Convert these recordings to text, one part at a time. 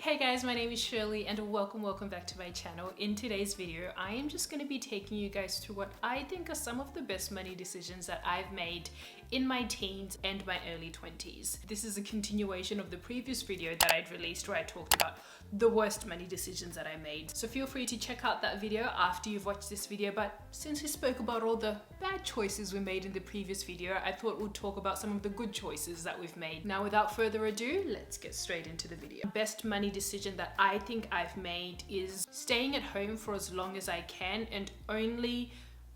Hey guys, my name is Shirley and welcome back to my channel. In today's video, I am just going to be taking you guys through what I think are some of the best money decisions that I've made in my teens and my early 20s. This is a continuation of the previous video that I'd released where I talked about the worst money decisions that I made. So feel free to check out that video after you've watched this video, but since we spoke about all the bad choices we made in the previous video, I thought we'd talk about some of the good choices that we've made. Now without further ado, let's get straight into the video. Best money decision that I think I've made is staying at home for as long as I can and only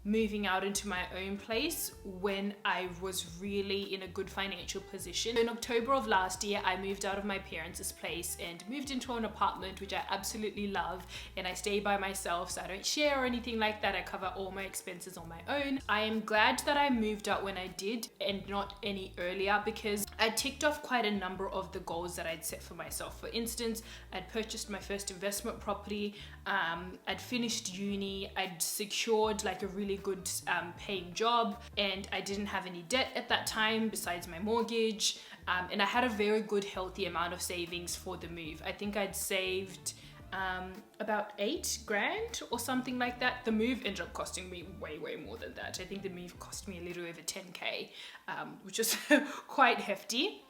moving out into my own place when I was really in a good financial position. In October of last year, I moved out of my parents' place and moved into an apartment, which I absolutely love, and I stay by myself, so I don't share or anything like that. I cover all my expenses on my own. I am glad that I moved out when I did and not any earlier, because I ticked off quite a number of the goals that I'd set for myself. For instance, I'd purchased my first investment property, I'd finished uni, I'd secured like a really good paying job, and I didn't have any debt at that time besides my mortgage, and I had a very good healthy amount of savings for the move. I think I'd saved about 8 grand or something like that. The move ended up costing me way more than that. I think the move cost me a little over 10k, which is quite hefty.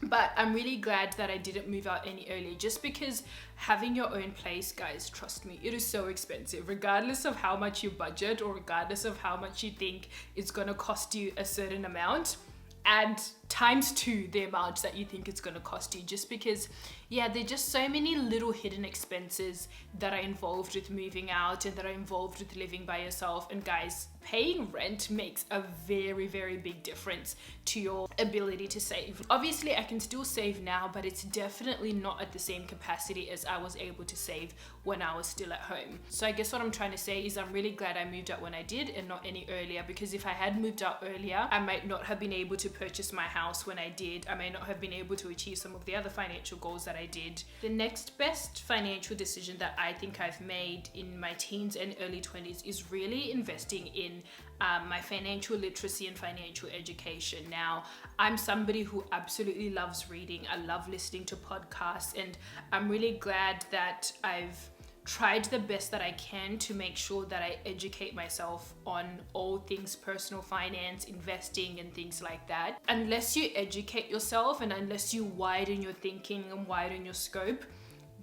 But I'm really glad that I didn't move out any earlier, just because having your own place, guys, trust me, it is so expensive. Regardless of how much you budget or regardless of how much you think it's gonna cost you a certain amount, and times 2 the amount that you think it's going to cost you, just because, yeah, there are just so many little hidden expenses that are involved with moving out and that are involved with living by yourself. And guys, paying rent makes a very big difference to your ability to save. Obviously, I can still save now, but it's definitely not at the same capacity as I was able to save when I was still at home. So I guess what I'm trying to say is I'm really glad I moved out when I did and not any earlier, because if I had moved out earlier, I might not have been able to purchase my house when I did. I may not have been able to achieve some of the other financial goals that I did. The next best financial decision that I think I've made in my teens and early 20s is really investing in my financial literacy and financial education. Now, I'm somebody who absolutely loves reading. I love listening to podcasts, and I'm really glad that I've tried the best that I can to make sure that I educate myself on all things personal finance, investing, and things like that. Unless you educate yourself and unless you widen your thinking and widen your scope,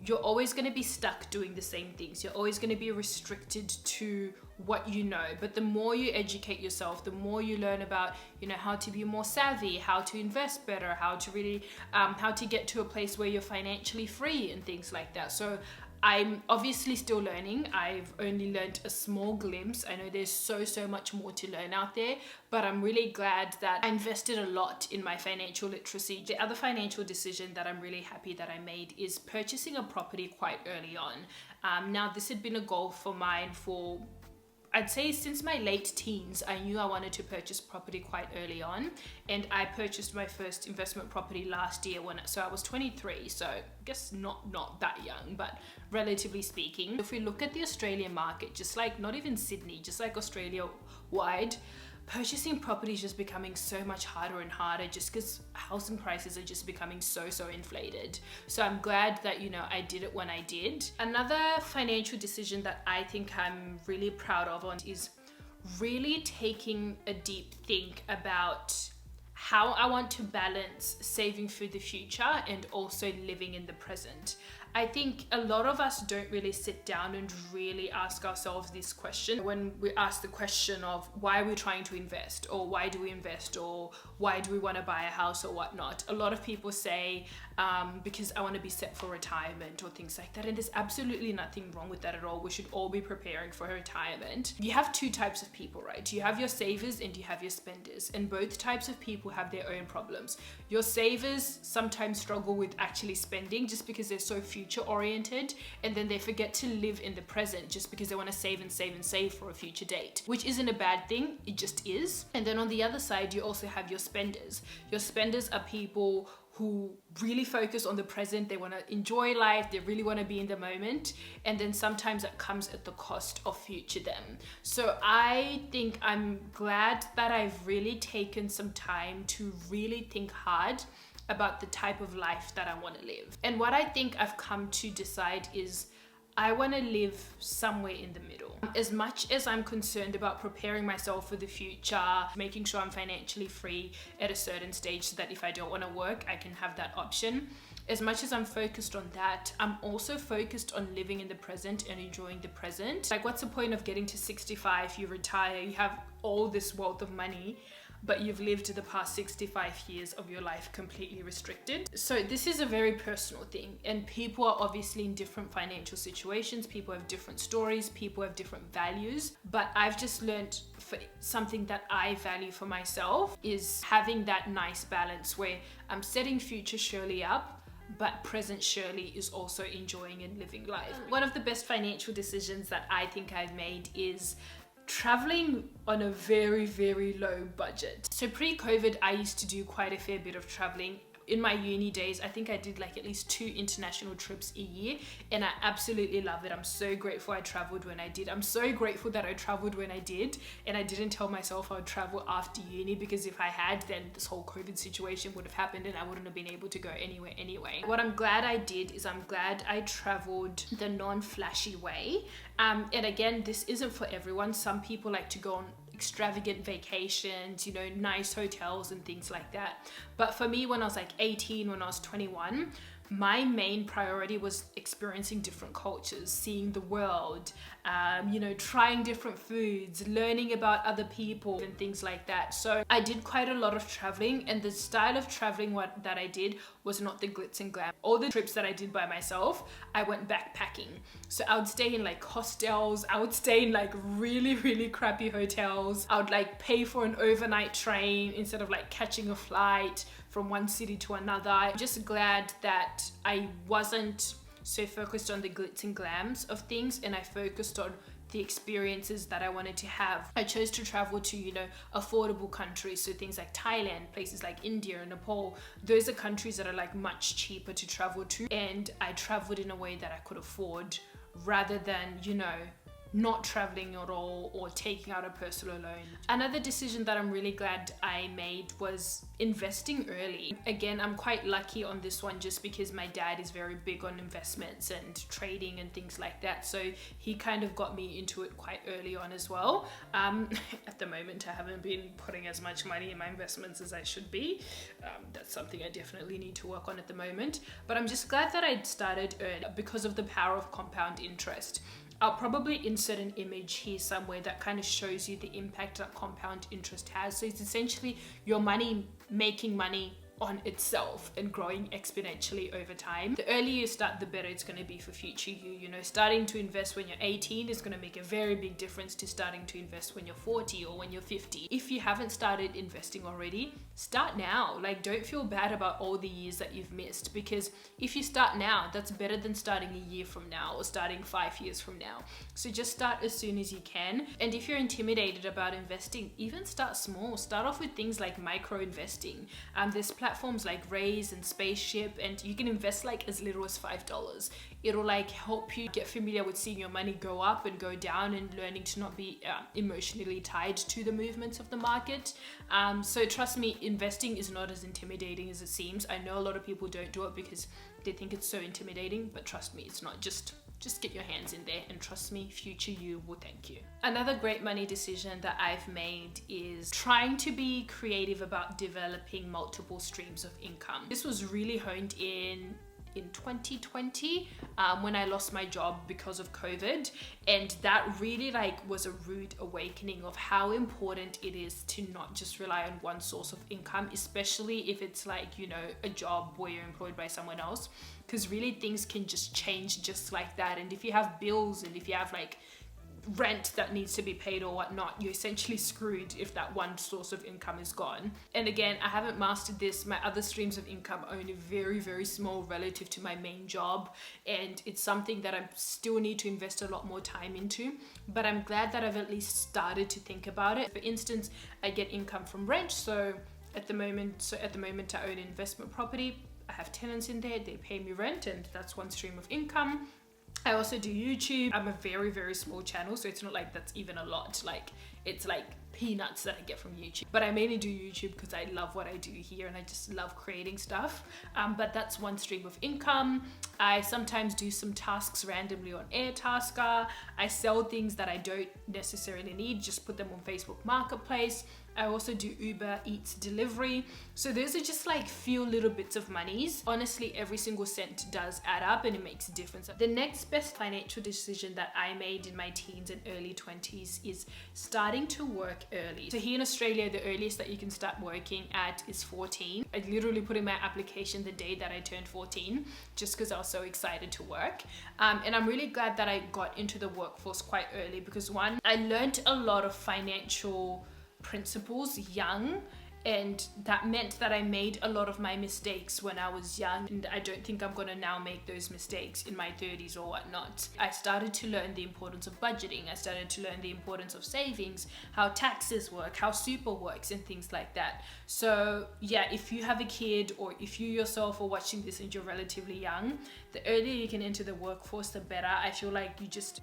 you're always going to be stuck doing the same things. You're always going to be restricted to what you know. But the more you educate yourself, the more you learn about, how to be more savvy, how to invest better, how to really, how to get to a place where you're financially free and things like that. So I'm obviously still learning. I've only learned a small glimpse. I know there's so much more to learn out there, but I'm really glad that I invested a lot in my financial literacy. The other financial decision that I'm really happy that I made is purchasing a property quite early on. Now, this had been a goal for mine for, I'd say, since my late teens. I knew I wanted to purchase property quite early on, and I purchased my first investment property last year so I was 23, so I guess not that young, but relatively speaking. If we look at the Australian market, just like, not even Sydney, just like Australia wide, purchasing property is just becoming so much harder and harder, just because housing prices are just becoming so inflated. So I'm glad that, I did it when I did. Another financial decision that I think I'm really proud of is really taking a deep think about how I want to balance saving for the future and also living in the present. I think a lot of us don't really sit down and really ask ourselves this question. When we ask the question of why we're trying to invest, or why do we invest, or why do we want to buy a house or whatnot, a lot of people say because I want to be set for retirement or things like that, and there's absolutely nothing wrong with that at all. We should all be preparing for retirement. You have 2 types of people, right? You have your savers and you have your spenders, and both types of people have their own problems. Your savers sometimes struggle with actually spending just because they're so future oriented, and then they forget to live in the present just because they want to save for a future date, which isn't a bad thing, it just is. And then on the other side, you also have your spenders. Your spenders are people who really focus on the present. They want to enjoy life, they really want to be in the moment, and then sometimes that comes at the cost of future them. So I think I'm glad that I've really taken some time to really think hard about the type of life that I want to live. And what I think I've come to decide is I want to live somewhere in the middle. As much as I'm concerned about preparing myself for the future, making sure I'm financially free at a certain stage so that if I don't want to work, I can have that option. As much as I'm focused on that, I'm also focused on living in the present and enjoying the present. Like, what's the point of getting to 65, you retire, you have all this wealth of money, but you've lived the past 65 years of your life completely restricted? So this is a very personal thing, and people are obviously in different financial situations, people have different stories, people have different values, but I've just learned for something that I value for myself is having that nice balance where I'm setting future Shirley up, but present Shirley is also enjoying and living life. One of the best financial decisions that I think I've made is traveling on a very, very low budget. So pre-COVID, I used to do quite a fair bit of traveling. In my uni days, I think I did like at least 2 international trips a year, and I absolutely love it. I'm so grateful I traveled when I did. I'm so grateful that I traveled when I did, and I didn't tell myself I would travel after uni, because if I had, then this whole COVID situation would have happened and I wouldn't have been able to go anywhere anyway. What I'm glad I did is I'm glad I traveled the non-flashy way. And again, this isn't for everyone. Some people like to go on extravagant vacations, you know, nice hotels and things like that. But for me, when I was like 18, when I was 21, my main priority was experiencing different cultures, seeing the world, you know, trying different foods, learning about other people and things like that. So I did quite a lot of traveling, and the style of traveling that I did was not the glitz and glam. All the trips that I did by myself, I went backpacking. So I would stay in like hostels, I would stay in like really, really crappy hotels. I would like pay for an overnight train instead of like catching a flight from one city to another. I'm just glad that I wasn't so focused on the glitz and glams of things, and I focused on the experiences that I wanted to have. I chose to travel to, you know, affordable countries, so things like Thailand, places like India and Nepal. Those are countries that are like much cheaper to travel to, and I traveled in a way that I could afford, rather than, you know, not traveling at all or taking out a personal loan. Another decision that I'm really glad I made was investing early. Again, I'm quite lucky on this one just because my dad is very big on investments and trading and things like that. So he kind of got me into it quite early on as well. At the moment, I haven't been putting as much money in my investments as I should be. That's something I definitely need to work on at the moment. But I'm just glad that I'd started early because of the power of compound interest. I'll probably insert an image here somewhere that kind of shows you the impact that compound interest has. So it's essentially your money making money on itself and growing exponentially over time. The earlier you start, the better it's going to be for future you. You know, starting to invest when you're 18 is going to make a very big difference to starting to invest when you're 40 or when you're 50. If you haven't started investing already, start now. Like, don't feel bad about all the years that you've missed, because if you start now, that's better than starting a year from now or starting 5 years from now. So just start as soon as you can. And if you're intimidated about investing, even start small. Start off with things like micro investing. There's platforms like Raise and Spaceship, and you can invest like as little as $5. It'll like help you get familiar with seeing your money go up and go down and learning to not be emotionally tied to the movements of the market. So trust me, investing is not as intimidating as it seems. I know a lot of people don't do it because they think it's so intimidating, but trust me, it's not. Just get your hands in there, and trust me, future you will thank you. Another great money decision that I've made is trying to be creative about developing multiple streams of income. This was really honed in 2020 when I lost my job because of COVID, and that really was a rude awakening of how important it is to not just rely on one source of income, especially if it's like, you know, a job where you're employed by someone else, because really things can just change just like that. And if you have bills and if you have like rent that needs to be paid or whatnot, you're essentially screwed if that one source of income is gone. And again, I haven't mastered this. My other streams of income are only very, very small relative to my main job, and it's something that I still need to invest a lot more time into, but I'm glad that I've at least started to think about it. For instance, I get income from rent, so at the moment I own an investment property. I have tenants in there, they pay me rent, and that's one stream of income. I also do YouTube. I'm a very, very small channel, so it's not like that's even a lot. Like, it's like peanuts that I get from YouTube. But I mainly do YouTube because I love what I do here and I just love creating stuff. But that's one stream of income. I sometimes do some tasks randomly on Airtasker. I sell things that I don't necessarily need, just put them on Facebook Marketplace. I also do Uber Eats delivery. So those are just like few little bits of monies. Honestly, every single cent does add up and it makes a difference. The next best financial decision that I made in my teens and early 20s is starting to work early. So here in Australia, the earliest that you can start working at is 14. I literally put in my application the day that I turned 14, just because I was so excited to work. And I'm really glad that I got into the workforce quite early because one, I learned a lot of financial principles young, and that meant that I made a lot of my mistakes when I was young, and I don't think I'm gonna now make those mistakes in my 30s or whatnot. I started to learn the importance of budgeting. I started to learn the importance of savings, how taxes work, how super works, and things like that. So yeah, if you have a kid or if you yourself are watching this and you're relatively young, the earlier you can enter the workforce, the better. I feel like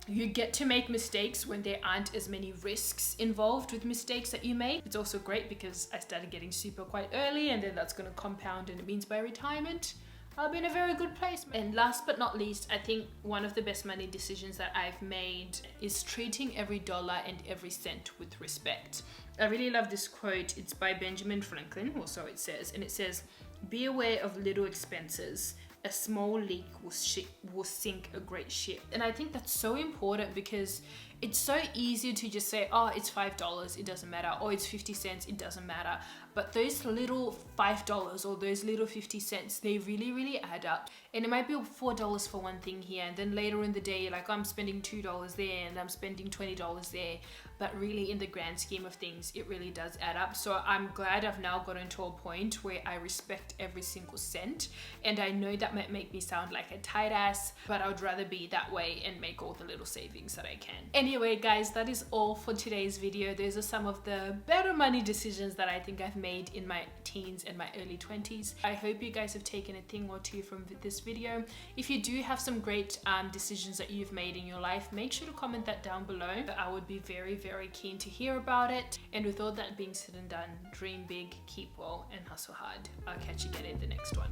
you get to make mistakes when there aren't as many risks involved with mistakes that you made. It's also great because I started getting super quite early, and then that's going to compound, and it means by retirement I'll be in a very good place. And last but not least, I think one of the best money decisions that I've made is treating every dollar and every cent with respect. I really love this quote. It's by Benjamin Franklin, or so it says, and it says, "Be aware of little expenses. A small leak will sink a great ship." And I think that's so important because it's so easy to just say, oh, it's $5, it doesn't matter, or it's 50 cents, it doesn't matter. But those little $5 or those little 50 cents, they really, really add up. And it might be $4 for one thing here, and then later in the day, you're like, I'm spending $2 there and I'm spending $20 there. But really, in the grand scheme of things, it really does add up. So I'm glad I've now gotten to a point where I respect every single cent. And I know that might make me sound like a tight ass, but I would rather be that way and make all the little savings that I can. Anyway, guys, that is all for today's video. Those are some of the better money decisions that I think I've made in my teens and my early 20s. I hope you guys have taken a thing or two from this video. If you do have some great decisions that you've made in your life, make sure to comment that down below. I would be very, very keen to hear about it. And with all that being said and done, dream big, keep well, and hustle hard. I'll catch you again in the next one.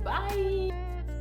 Bye!